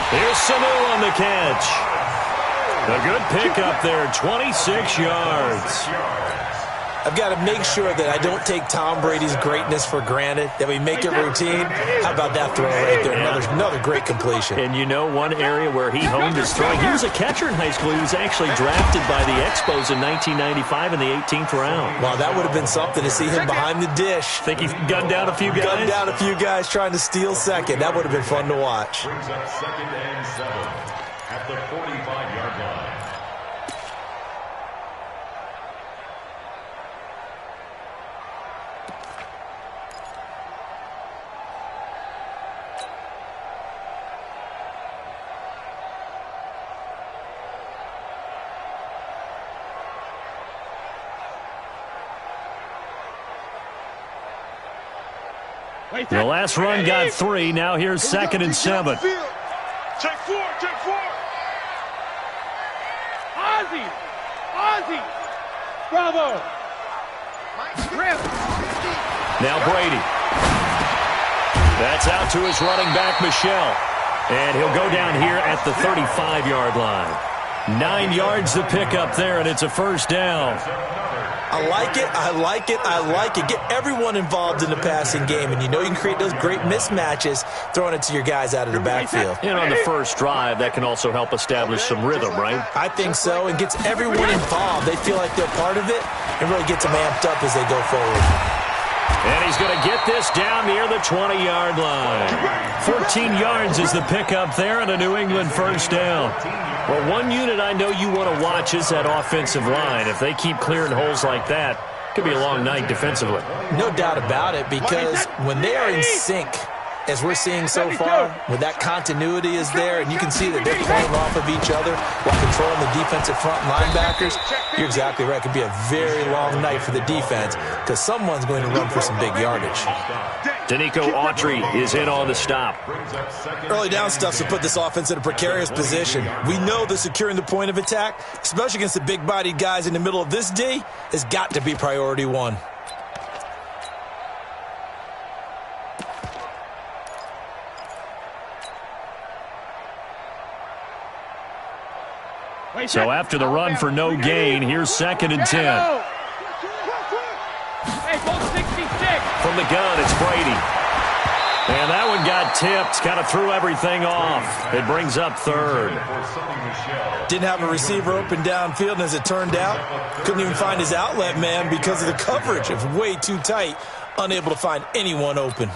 Here's Sanu on the catch. A good pickup there, 26 yards. I've got to make sure that I don't take Tom Brady's greatness for granted, that we make it routine. How about that throw right there? Another great completion. And you know one area where he honed his throwing? He was a catcher in high school. He was actually drafted by the Expos in 1995 in the 18th round. Wow, that would have been something to see him behind the dish. Think he gunned down a few guys? Gunned down a few guys trying to steal second. That would have been fun to watch. Brings up 2nd and 7 at the 45-yard line. The last run got 3. Now here's 2nd and 7. Check 4, check 4. Ozzie. Bravo. Now Brady. That's out to his running back, Michelle. And he'll go down here at the 35-yard line. 9 yards to pick up there, and it's a first down. I like it. Get everyone involved in the passing game, and you know you can create those great mismatches throwing it to your guys out of the backfield. And on the first drive, that can also help establish some rhythm, right? I think so, and gets everyone involved. They feel like they're part of it and really gets them amped up as they go forward. And he's going to get this down near the 20-yard line. 14 yards is the pickup there, and a New England first down. Well, one unit I know you want to watch is that offensive line. If they keep clearing holes like that, it could be a long night defensively. No doubt about it, because when they are in sync, as we're seeing so far, when that continuity is there, and you can see that they're playing off of each other while controlling the defensive front linebackers, you're exactly right. It could be a very long night for the defense because someone's going to run for some big yardage. Danico Autry is in on the stop. Early down stuff to put this offense in a precarious position. We know that securing the point of attack, especially against the big-bodied guys in the middle of this D, has got to be priority one. So after the run for no gain, here's 2nd and 10. From the gun, it's Brady. And that one got tipped, kind of threw everything off. It brings up 3rd. Didn't have a receiver open downfield, and as it turned out, couldn't even find his outlet man because of the coverage. It was way too tight, unable to find anyone open.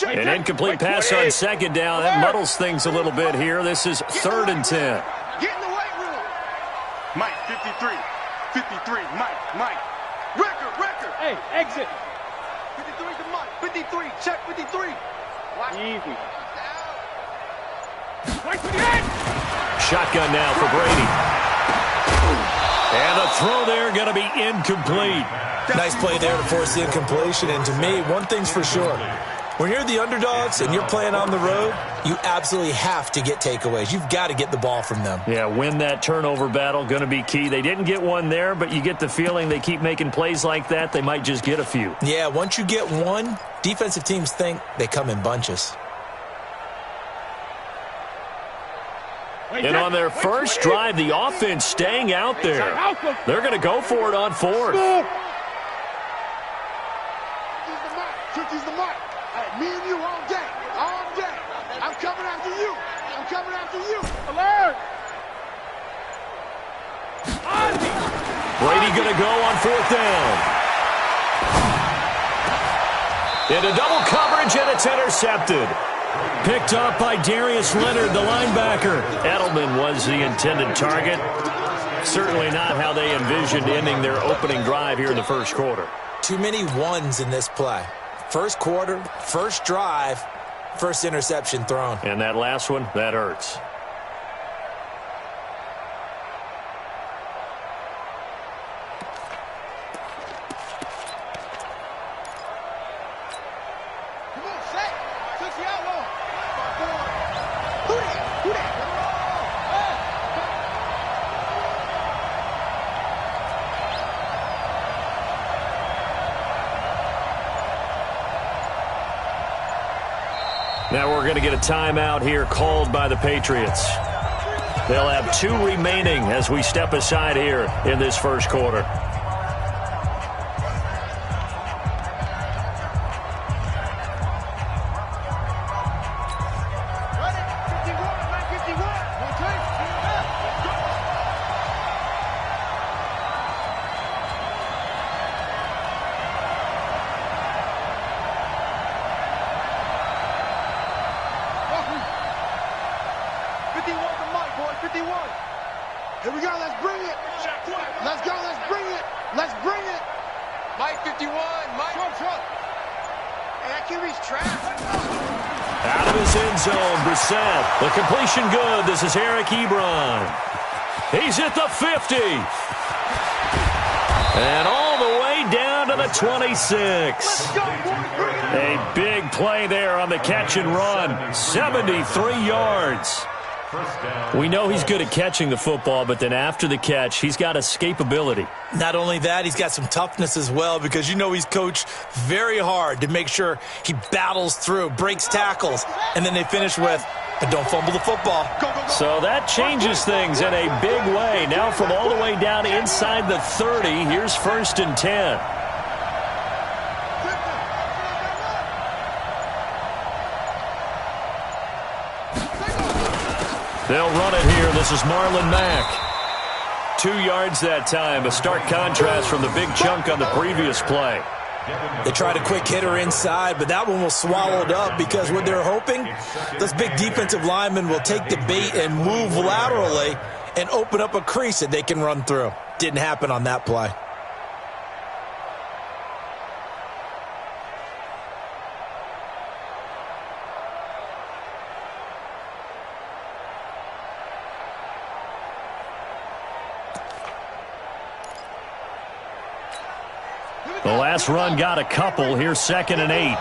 An incomplete pass on 2nd down. That muddles things a little bit here. This is 3rd and 10. Get in the weight room. Mike, 53. 53. Mike. Record. Hey, exit. 53 to Mike. 53. Check 53. Easy. Shotgun now for Brady. And the throw there going to be incomplete. Nice play there to force the incompletion. And to me, one thing's for sure. When you're the underdogs and you're playing on the road, you absolutely have to get takeaways. You've got to get the ball from them. Yeah, win that turnover battle, going to be key. They didn't get one there, but you get the feeling they keep making plays like that, they might just get a few. Yeah, once you get one, defensive teams think they come in bunches. And on their first drive, the offense staying out there. They're going to go for it on 4th. He's the mark. Me and you all day. I'm coming after you. Alert! Brady going to go on 4th down. Into double coverage, and it's intercepted. Picked up by Darius Leonard, the linebacker. Edelman was the intended target. Certainly not how they envisioned ending their opening drive here in the first quarter. Too many ones in this play. First quarter, first drive, first interception thrown. And that last one, that hurts. Now we're going to get a timeout here called by the Patriots. They'll have 2 remaining as we step aside here in this first quarter. Here we go, let's bring it. Let's go, let's bring it. Let's bring it. Mike 51, Mike. Trump. Hey, that QB's trapped. Out of his end zone, Brissett. The completion good. This is Eric Ebron. He's at the 50. And all the way down to the 26. A big play there on the catch and run. 73 yards. We know he's good at catching the football, but then after the catch, he's got escapability. Not only that, he's got some toughness as well, because you know he's coached very hard to make sure he battles through, breaks tackles, and then they finish with, but don't fumble the football. So that changes things in a big way. Now from all the way down inside the 30, here's 1st and 10. They'll run it here. This is Marlon Mack. 2 yards that time. A stark contrast from the big chunk on the previous play. They tried a quick hitter inside, but that one was swallowed up because what they're hoping, those big defensive linemen will take the bait and move laterally and open up a crease that they can run through. Didn't happen on that play. The last run got a couple. Here's 2nd and 8.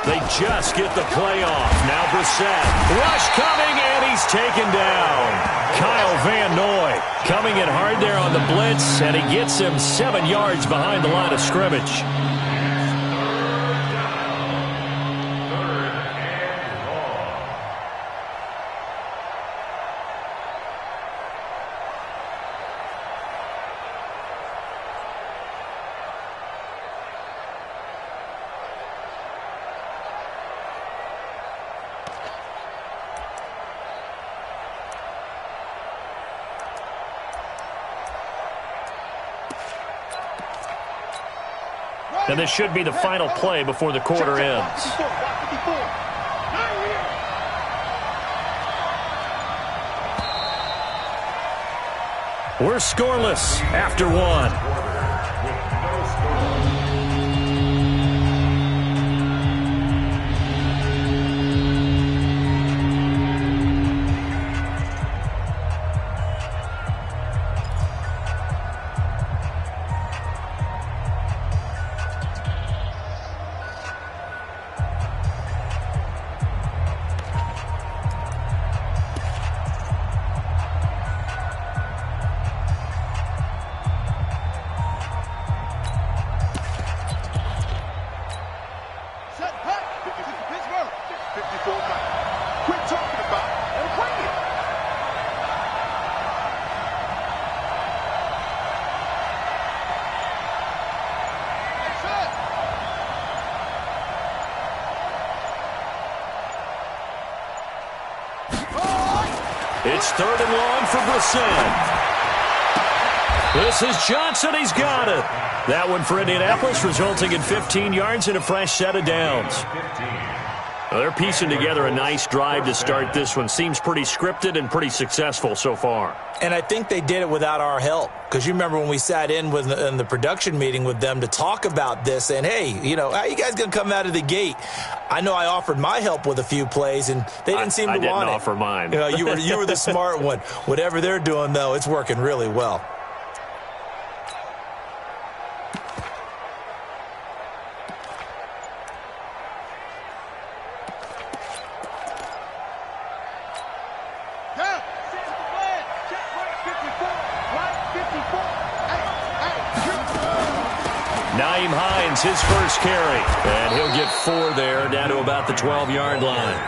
They just get the play off. Now Brissett. Rush coming, and he's taken down. Kyle Van Noy coming in hard there on the blitz, and he gets him 7 yards behind the line of scrimmage. And this should be the final play before the quarter ends. We're scoreless after 1. It's 3rd and long for Brissett. This is Johnson. He's got it. That one for Indianapolis, resulting in 15 yards and a fresh set of downs. Well, they're piecing together a nice drive to start this one. Seems pretty scripted and pretty successful so far. And I think they did it without our help. Because you remember when we sat in the production meeting with them to talk about this, and hey, you know, how you guys going to come out of the gate? I know I offered my help with a few plays, and they didn't seem to want it. I didn't offer mine. You know, you were the smart one. Whatever they're doing, though, it's working really well. Nyheim Hines, his first carry. And he'll get 4 there, down to about the 12-yard line.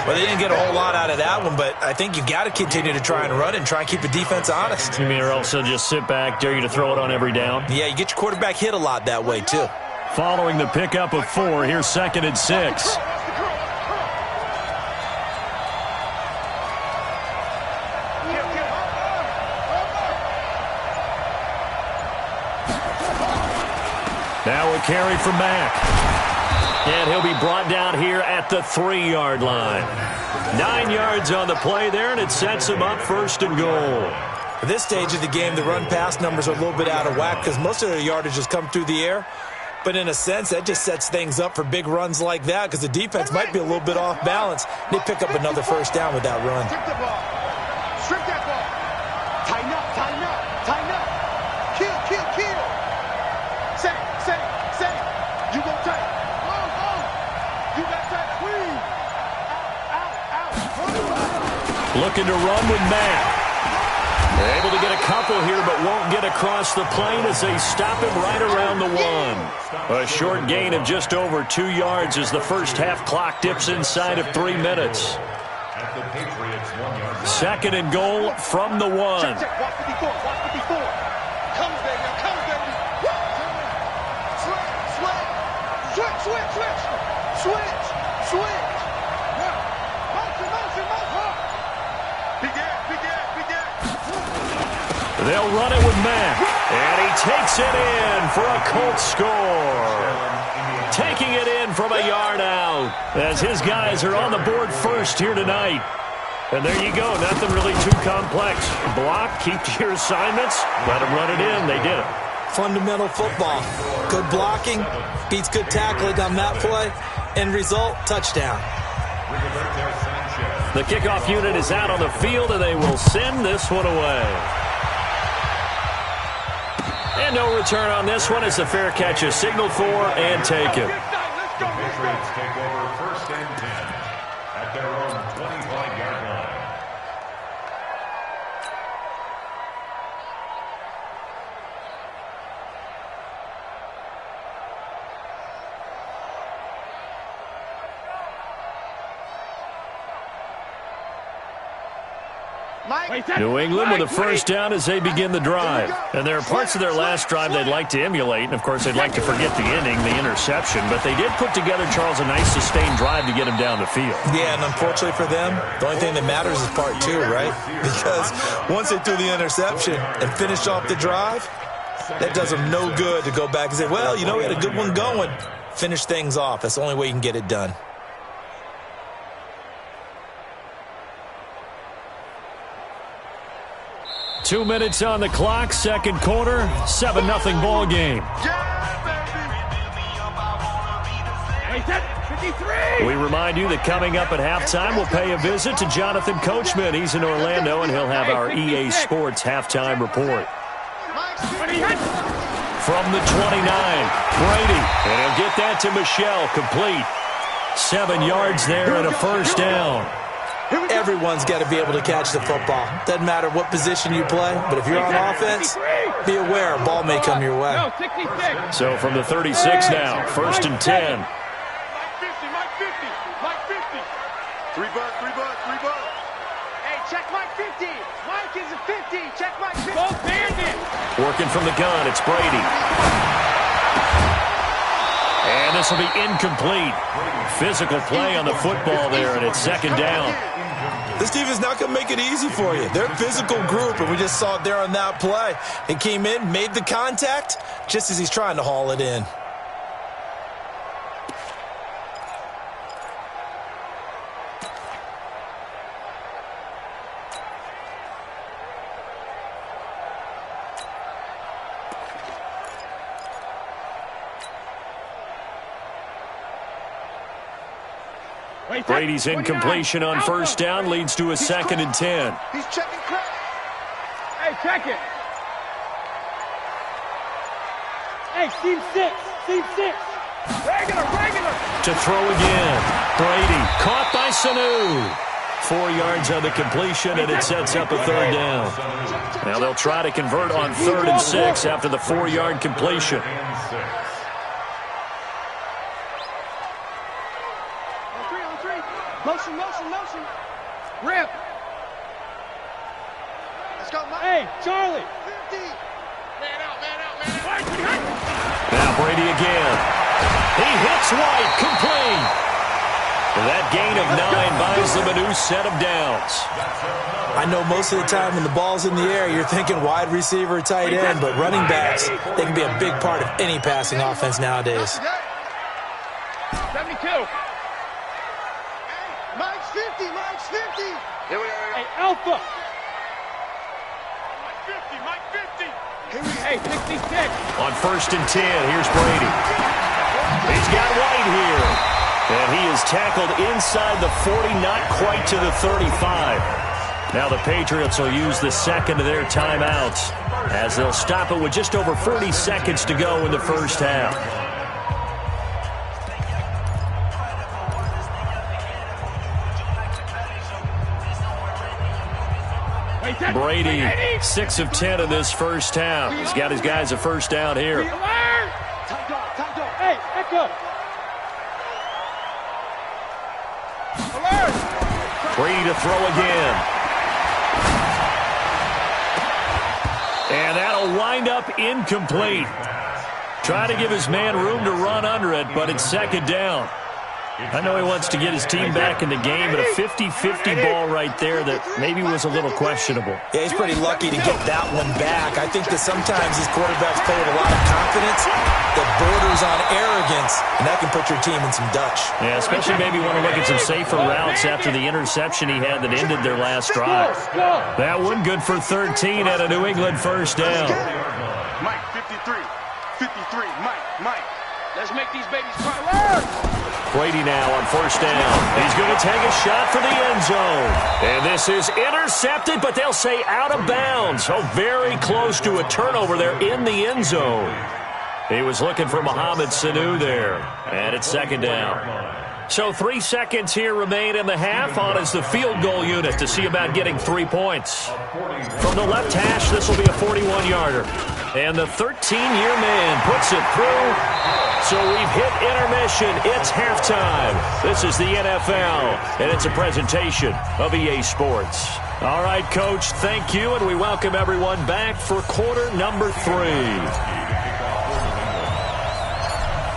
Well, they didn't get a whole lot out of that one, but I think you got to continue to try and run it and try and keep the defense honest. You mean or else they'll just sit back, dare you to throw it on every down? Yeah, you get your quarterback hit a lot that way, too. Following the pickup of 4, here's 2nd and 6. Now a carry from Mack. And he'll be brought down here at the 3-yard line. 9 yards on the play there, and it sets him up 1st and goal. At this stage of the game, the run-pass numbers are a little bit out of whack because most of their yardage has come through the air. But in a sense, that just sets things up for big runs like that because the defense might be a little bit off balance. They pick up another 1st down with that run. Strip the ball. Strip that ball. Tighten up, tighten up, tighten up. Kill, kill, kill. Say. You go tight. You got tight. Squeeze. Out. Looking to run with Mack. They're able to get a couple here, but won't get across the plane as they stop him right around the 1. A short gain of just over 2 yards as the first half clock dips inside of 3 minutes. 2nd and goal from the 1. Check. Watch 54. Watch 54. Come, baby. Come, baby. Switch. Motion. Begin. They'll run it with Mack. And he takes it in for a Colts score. Taking it in from a yard out as his guys are on the board first here tonight. And there you go. Nothing really too complex. Block, keep to your assignments, let them run it in. They did it. Fundamental football. Good blocking beats good tackling on that play. End result, touchdown. The kickoff unit is out on the field, and they will send this one away. And no return on this one as the fair catch is signaled for and taken. The Patriots take over 1st and 10 at their own 25-yard line. New England with a 1st down as they begin the drive. And there are parts of their last drive they'd like to emulate. And, of course, they'd like to forget the inning, the interception. But they did put together, Charles, a nice sustained drive to get him down the field. Yeah, and unfortunately for them, the only thing that matters is part 2, right? Because once they threw the interception and finished off the drive, that does them no good to go back and say, well, we had a good one going. Finish things off. That's the only way you can get it done. Two minutes on the clock, 2nd quarter, 7-0 ball game. We remind you that coming up at halftime, we'll pay a visit to Jonathan Coachman. He's in Orlando, and he'll have our EA Sports halftime report. From the 29, Brady, and he'll get that to Michelle, complete. 7 yards there and a 1st down. Everyone's got to be able to catch the football. Doesn't matter what position you play, but if you're on offense, be aware a ball may come your way. So from the 36 now, 1st and 10. Mike 50. 3 bucks. Hey, check Mike 50. Mike is a 50. Check Mike 50. Go bandit. Working from the gun, it's Brady. And this will be incomplete. Physical play on the football there, and it's 2nd down. This team is not going to make it easy for you. They're a physical group, and we just saw it there on that play. He came in, made the contact, just as he's trying to haul it in. Brady's incompletion on 1st down leads to a 2nd and 10. He's checking crack. Hey, check it. Hey, team 6. Regular. To throw again. Brady caught by Sanu. 4 yards on the completion, and it sets up a third down. Now they'll try to convert on 3rd and 6 after the 4-yard completion. Motion, motion, motion. Rip. Let's go, Mike. Hey, Charlie. 50. Man out, man out, man out. Now Brady again. He hits White, complete. That gain of 9 buys them a new set of downs. I know most of the time when the ball's in the air, you're thinking wide receiver, tight end, but running backs, they can be a big part of any passing offense nowadays. 72. Mike's 50, Mike's 50. Here we go. Hey, Alpha. Mike 50, Mike 50. Hey, 66. On 1st and 10, here's Brady. He's got White here. And he is tackled inside the 40, not quite to the 35. Now the Patriots will use the second of their timeouts as they'll stop it with just over 40 seconds to go in the first half. Brady, 6 of 10 in this first half. He's got his guys a first down here. Hey, Echo. Brady to throw again. And that'll wind up incomplete. Trying to give his man room to run under it, but it's 2nd down. I know he wants to get his team back in the game, but a 50-50 ball right there that maybe was a little questionable. Yeah, he's pretty lucky to get that one back. I think that sometimes these quarterbacks play with a lot of confidence that borders on arrogance, and that can put your team in some Dutch. Yeah, especially maybe want to look at some safer routes after the interception he had that ended their last drive. That one good for 13 at a New England first down. Mike, 53. 53, Mike. Let's make these babies cry. Brady now on 1st down. He's going to take a shot for the end zone. And this is intercepted, but they'll say out of bounds. Oh, very close to a turnover there in the end zone. He was looking for Mohamed Sanu there. And it's 2nd down. So 3 seconds here remain in the half. On is the field goal unit to see about getting 3 points. From the left hash, this will be a 41-yarder. And the 13-year man puts it through. So we've hit intermission. It's halftime. This is the NFL, and it's a presentation of EA Sports. All right, Coach, thank you, and we welcome everyone back for quarter number 3.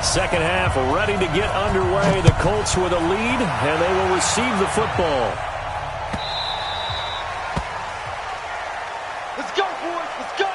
Second half ready to get underway. The Colts with a lead, and they will receive the football. Let's go, boys. Let's go.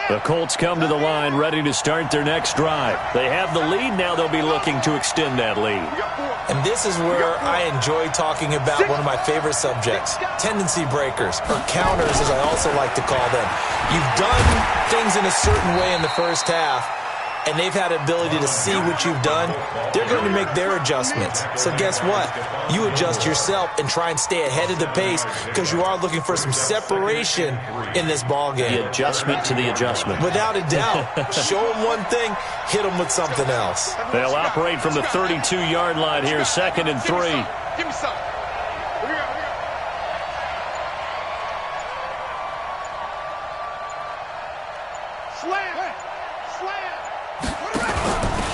The Colts come to the line ready to start their next drive. They have the lead. Now they'll be looking to extend that lead. And this is where I enjoy talking about one of my favorite subjects, tendency breakers, or counters as I also like to call them. You've done things in a certain way in the first half, and they've had the ability to see what you've done. They're going to make their adjustments. So guess what? You adjust yourself and try and stay ahead of the pace because you are looking for some separation in this ball game. The adjustment to the adjustment. Without a doubt. Show them one thing, hit them with something else. They'll operate from the 32-yard line here, 2nd and 3. Give me some.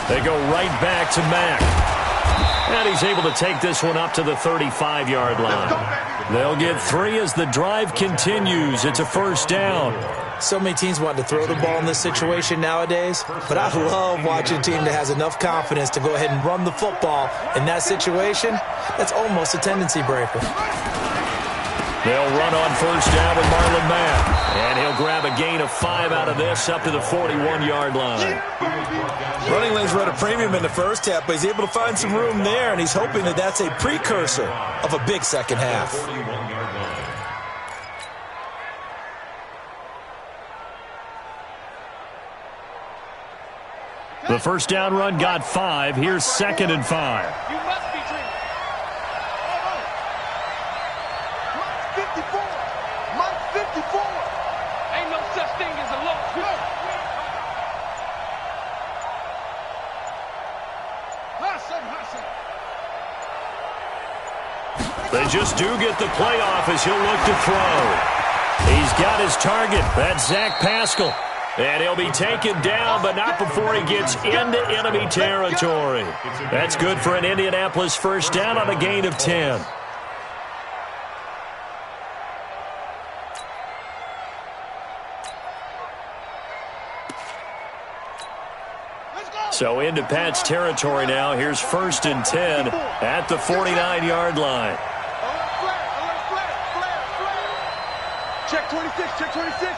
They go right back to Mack. And he's able to take this one up to the 35-yard line. They'll get 3 as the drive continues. It's a first down. So many teams want to throw the ball in this situation nowadays, but I love watching a team that has enough confidence to go ahead and run the football in that situation. That's almost a tendency breaker. They'll run on first down with Marlon Mack. And he'll grab a gain of 5 out of this up to the 41-yard line. Running lanes were at a premium in the first half, but he's able to find some room there, and he's hoping that that's a precursor of a big second half. The first down run got 5. Here's 2nd and 5. You must be dreaming. Mike's 54. Mike's 54. Ain't no such thing as a loss. They just do get the playoff as he'll look to throw. He's got his target. That's Zach Pascal. And he'll be taken down, but not before he gets into enemy territory. That's good for an Indianapolis first down on a gain of 10. So into Pat's territory now. Here's 1st and 10 at the 49-yard line. Check 26, check 26.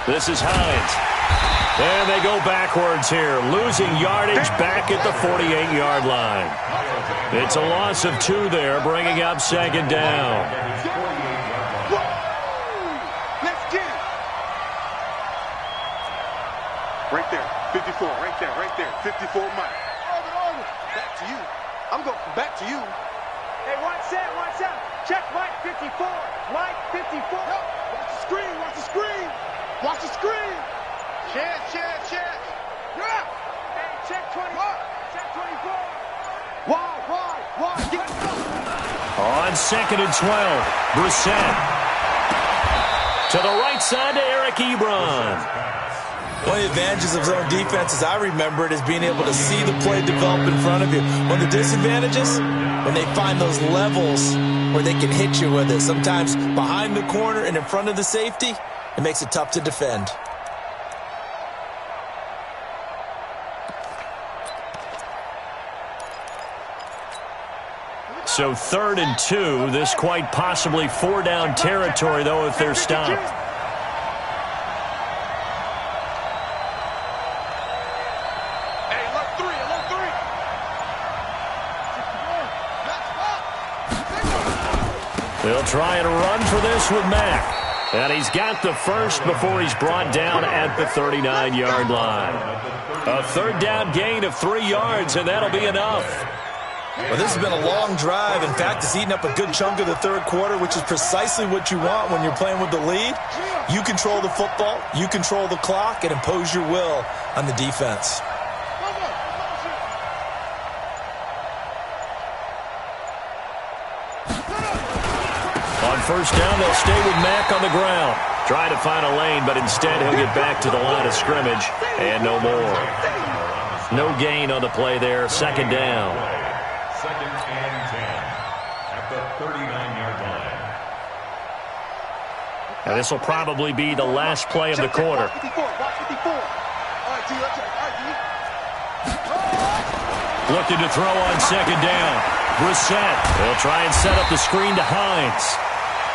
This is Hines. And they go backwards here, losing yardage back at the 48-yard line. It's a loss of 2 there, bringing up 2nd down. Let's get it. Right there, 54, right there, 54 Mike. Back to you. I'm going back to you. Hey, watch out. Check Mike 54. Mike 54. Watch the screen, watch the screen. Watch the screen. Check. Yeah. Hey, check 20. Check 24. Why? Get On 2nd and 12, Brissett. To the right side to Eric Ebron. One of the advantages of zone defense, as I remember it, is being able to see the play develop in front of you. One of the disadvantages, when they find those levels where they can hit you with it, sometimes behind the corner and in front of the safety, it makes it tough to defend. So 3rd and 2, this quite possibly 4-down territory, though, if they're stopped. They'll try and run for this with Mack. And he's got the first before he's brought down at the 39-yard line. A 3rd down gain of 3 yards, and that'll be enough. Well, this has been a long drive. In fact, it's eaten up a good chunk of the 3rd quarter, which is precisely what you want when you're playing with the lead. You control the football, you control the clock, and impose your will on the defense. On 1st down, they'll stay with Mack on the ground. Try to find a lane, but instead he'll get back to the line of scrimmage, and no more. No gain on the play there. 2nd down. 2nd and 10 at the 39-yard line. Now this will probably be the last play of the quarter. Looking to throw on 2nd down. Brissett. They'll try and set up the screen to Hines.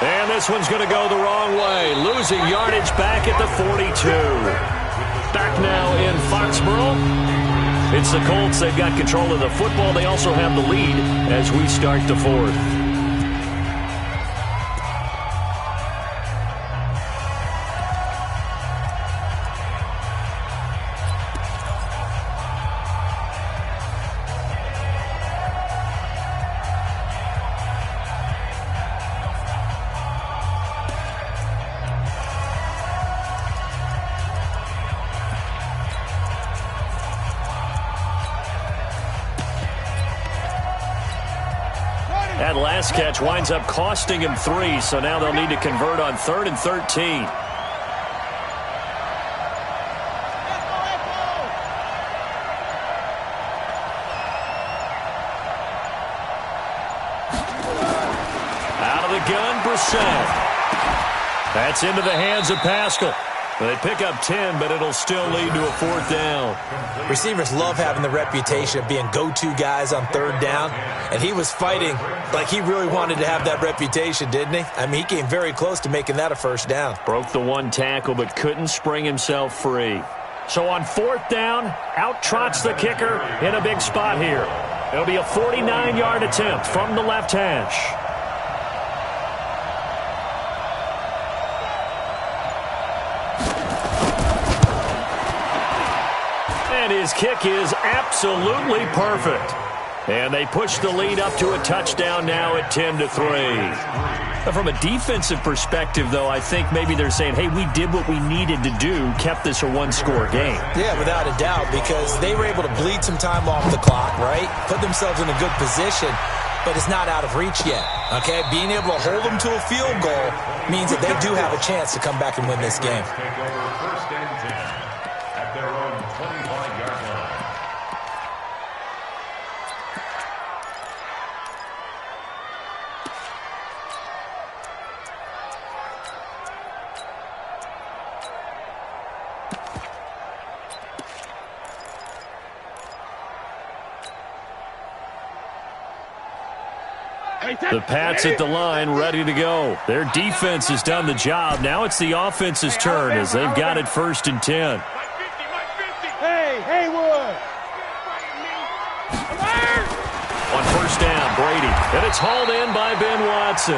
And this one's going to go the wrong way. Losing yardage back at the 42. Back now in Foxborough. It's the Colts. They've got control of the football. They also have the lead as we start the 4th. That last catch winds up costing him 3, so now they'll need to convert on 3rd and 13. Out of the gun, Brissett. That's into the hands of Pascal. They pick up 10, but it'll still lead to a 4th down. Receivers love having the reputation of being go-to guys on 3rd down, and he was fighting like he really wanted to have that reputation, didn't he? I mean, he came very close to making that a 1st down. Broke the 1 tackle, but couldn't spring himself free. So on 4th down, out trots the kicker in a big spot here. It'll be a 49-yard attempt from the left hash. And his kick is absolutely perfect. And they push the lead up to a touchdown now at 10-3. From a defensive perspective, though, I think maybe they're saying, hey, we did what we needed to do, kept this a one-score game. Yeah, without a doubt, because they were able to bleed some time off the clock, right? Put themselves in a good position, but it's not out of reach yet, okay? Being able to hold them to a field goal means that they do have a chance to come back and win this game. Take over first and 10 at their own 25-yard line. The Pats at the line, ready to go. Their defense has done the job. Now it's the offense's turn as they've got it 1st and 10. Hey, Haywood! On 1st down, Brady. And it's hauled in by Ben Watson.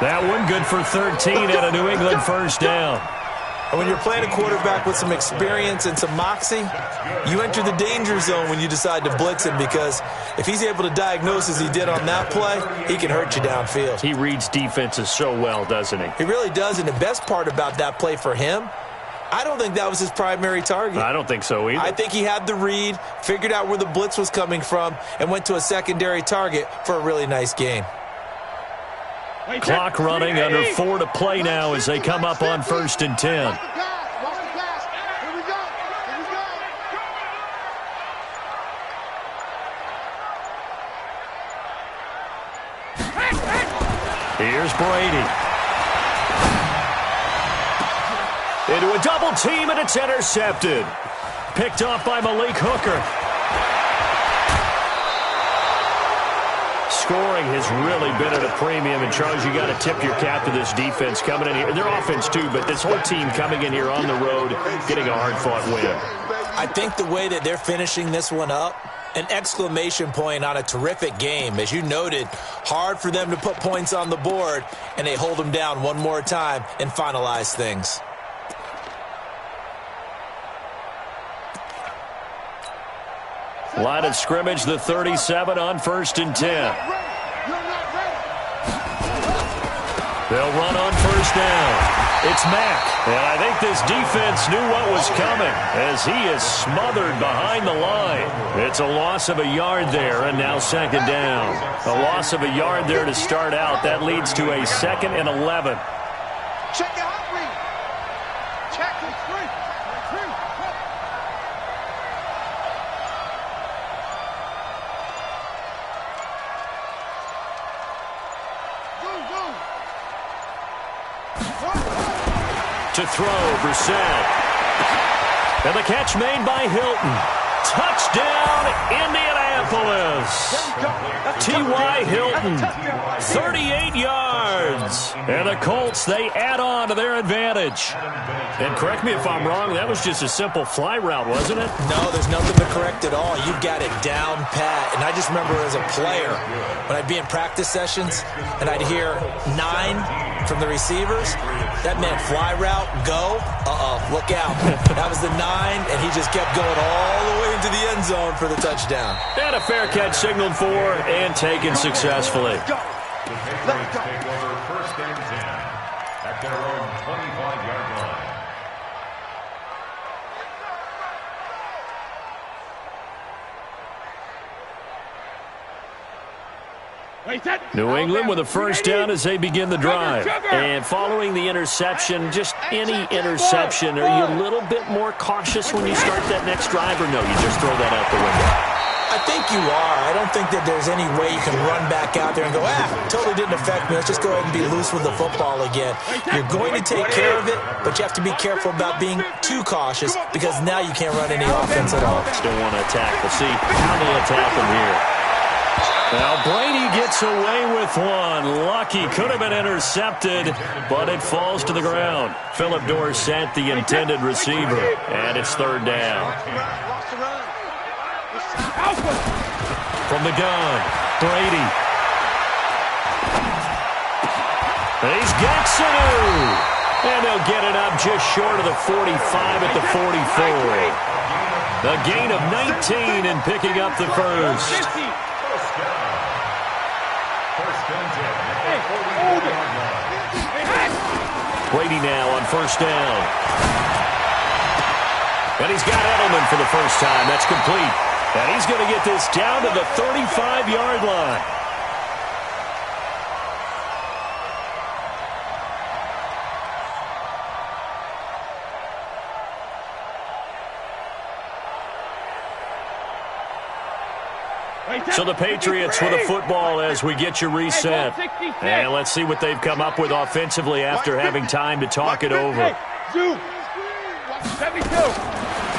That one good for 13 at a New England 1st down. And when you're playing a quarterback with some experience and some moxie, you enter the danger zone when you decide to blitz him, because if he's able to diagnose as he did on that play, he can hurt you downfield. He reads defenses so well, doesn't he? He really does, and the best part about that play for him, I don't think that was his primary target. I don't think so either. I think he had the read, figured out where the blitz was coming from, and went to a secondary target for a really nice gain. Clock running, under 4 to play now as they come up on 1st and 10. Here's Brady. Into a double team, and it's intercepted. Picked off by Malik Hooker. Scoring has really been at a premium, and Charles, you got to tip your cap to this defense coming in here. Their offense too, but this whole team coming in here on the road, getting a hard-fought win. I think the way that they're finishing this one up, an exclamation point on a terrific game. As you noted, hard for them to put points on the board, and they hold them down one more time and finalize things. Line of scrimmage, the 37 on 1st and 10. They'll run on 1st down. It's Mack, and I think this defense knew what was coming as he is smothered behind the line. It's a loss of a yard there, and now 2nd down. A loss of a yard there to start out. That leads to a 2nd and 11. Check it out, Reed. Check it, three. To throw, Brissett. And the catch made by Hilton. Touchdown, Indianapolis. T.Y. Hilton, 38 yards. And the Colts, they add on to their advantage. And correct me if I'm wrong, that was just a simple fly route, wasn't it? No, there's nothing to correct at all. You got it down pat. And I just remember as a player, when I'd be in practice sessions and I'd hear 9 from the receivers, that meant fly route, go, look out. That was the 9, and he just kept going all the way into the end zone for the touchdown. And a fair catch signaled for and taken successfully. The Patriots take over 1st and 10 at their own 25-yard line. New England with a 1st down as they begin the drive. And following the interception, just any interception, are you a little bit more cautious when you start that next drive, or no, you just throw that out the window? I think you are. I don't think that there's any way you can run back out there and go, totally didn't affect me. Let's just go ahead and be loose with the football again. You're going to take care of it, but you have to be careful about being too cautious, because now you can't run any offense at all. Still want to attack. We'll see how they attack them here. Now Brady gets away with one. Lucky, could have been intercepted, but it falls to the ground. Philip Dorsett, the intended receiver, and it's 3rd down. From the gun, Brady. He's got Sanu. And they'll get it up just short of the 45 at the 44. A gain of 19 and picking up the first. First and 10 at the 40-yard line. Brady now on first down. And he's got Edelman for the first time. That's complete. And he's going to get this down to the 35-yard line. So the Patriots with a football as we get you reset. And let's see what they've come up with offensively after having time to talk it over.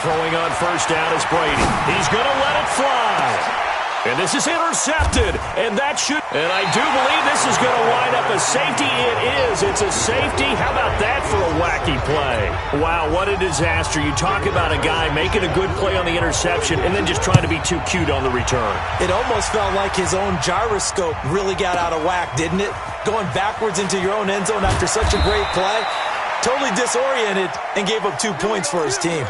Throwing on first down is Brady. He's going to let it fly. And this is intercepted. And that should... And I do believe this is going to wind up a safety. It is. It's a safety. How about that for a wacky play? Wow, what a disaster. You talk about a guy making a good play on the interception and then just trying to be too cute on the return. It almost felt like his own gyroscope really got out of whack, didn't it? Going backwards into your own end zone after such a great play. Totally disoriented and gave up 2 points for his team.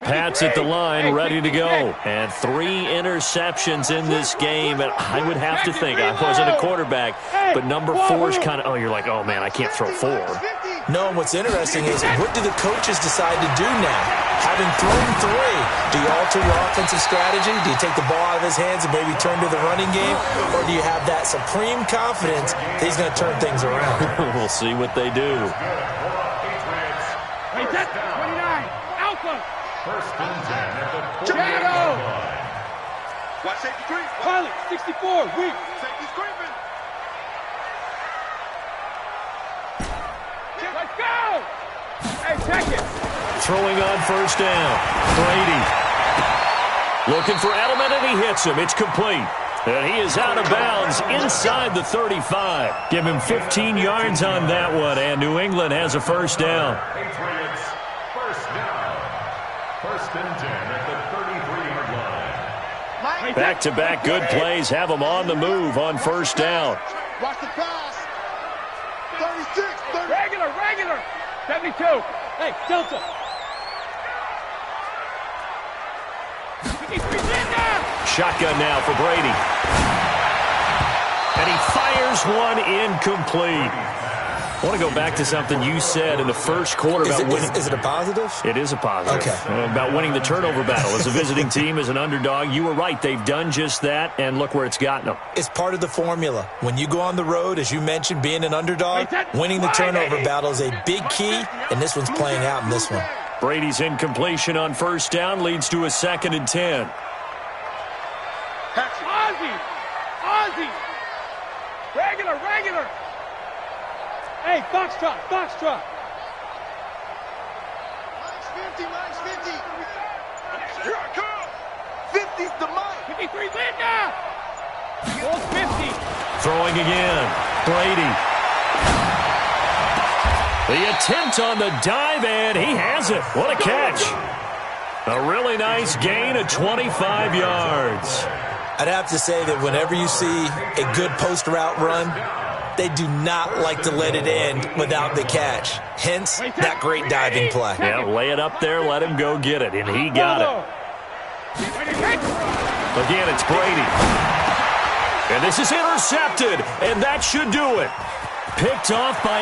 Pat's at the line, ready to go. And 3 interceptions in this game. And I would have to think, I wasn't a quarterback, but number 4 is kind of, you're like, oh, man, I can't throw 4. No, what's interesting is what do the coaches decide to do now? Having thrown 3, do you alter your offensive strategy? Do you take the ball out of his hands and maybe turn to the running game? Or do you have that supreme confidence that he's going to turn things around? We'll see what they do. Hey, that's 29. Alpha. First and 10 at the 40-yard line. Watch safety creep. Pilot, 64. Weak. Safety's creeping. Let's go. Hey, check it. Throwing on first down. Brady. Looking for Edelman, and he hits him. It's complete. And he is out of bounds inside the 35. Give him 15 yards on that one, and New England has a first down. Patriots, first down. First and 10 at the 33-yard line. Back-to-back good plays have them on the move on first down. Watch the pass. 36. 30. Regular. 72. Hey, Delta. Shotgun now for Brady. And he fires one incomplete. I want to go back to something you said in the first quarter about winning. Is it a positive? It is a positive. Okay. About winning the turnover battle. As a visiting team, as an underdog, you were right. They've done just that, and look where it's gotten them. It's part of the formula. When you go on the road, as you mentioned, being an underdog, winning the turnover battle is a big key, and this one's playing out in this one. Brady's incompletion on first down leads to a 2nd and 10. Ozzy. Regular. Hey, Foxtrot. Mine's 50. Here I come. 50's the mine. 53, Linda. Goes 50. Throwing again. Brady. The attempt on the dive, and he has it. What a catch. A really nice gain of 25 yards. I'd have to say that whenever you see a good post route run, they do not like to let it end without the catch. Hence, that great diving play. Yeah, lay it up there, let him go get it, and he got it. Again, it's Brady. And this is intercepted, and that should do it. Picked off by